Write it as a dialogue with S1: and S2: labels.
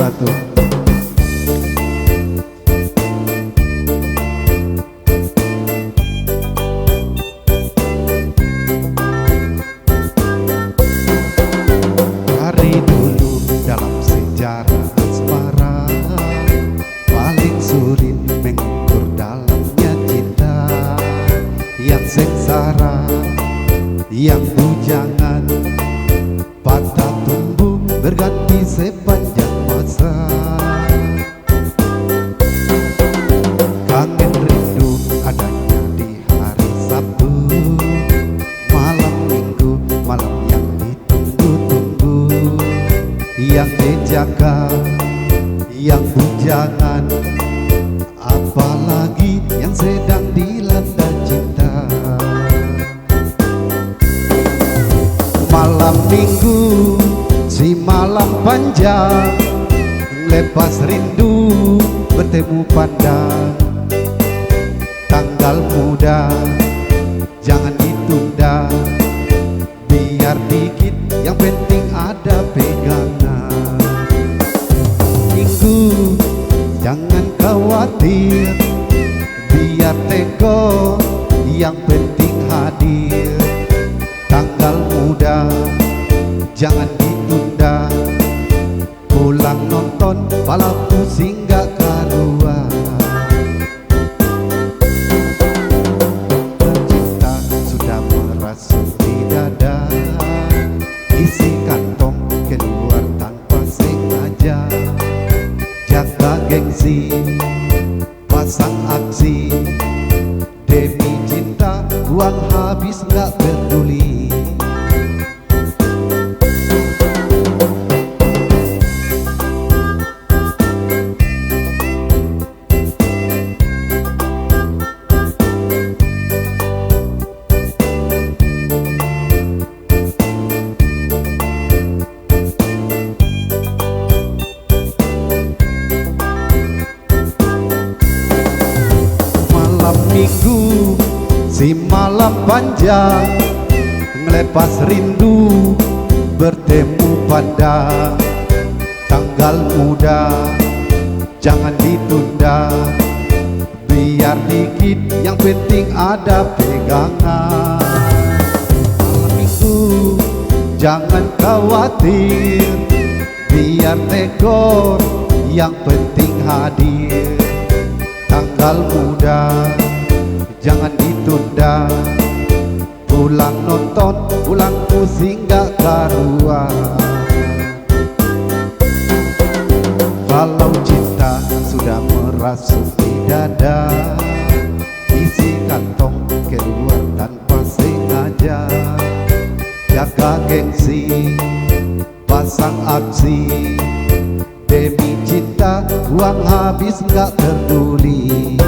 S1: sesuatu. Dari dulu dalam sejarah asmara, paling sulit mengukur dalamnya cinta. Yang sengsara, yang bujangan, patah tumbuh berganti sepanjang masa. Kangen rindu adanya di hari Sabtu, malam Minggu, malam yang ditunggu-tunggu. Yang dijaga, yang bujangan, apalagi yang sedang dilanda cinta. Malam Minggu, si malam panjang, lepas rindu bertemu pandang. Tanggal muda jangan ditunda, biar dikit yang penting ada pegangan. Minggu jangan khawatir, biar teko yang penting hadir. Tanggal muda jangan ditunda, pulang nonton pala pusing gak karuan. Cinta sudah merasuk di dada, isi kantong keluar tanpa sengaja. Jaga gengsi, pasang aksi, demi cinta uang habis gak peduli. Malam Minggu, si malam panjang, ngelepas rindu bertemu pada. Tanggal muda jangan ditunda, biar dikit yang penting ada pegangan. Malam Minggu jangan khawatir, biar tekor yang penting hadir. Tanggal muda jangan ditunda, pulang nonton, pulang pusing gak karuan. Kalau cinta sudah merasuk di dada, isi kantong keluar tanpa sengaja. Jaga gengsi, pasang aksi, demi cinta uang habis gak peduli.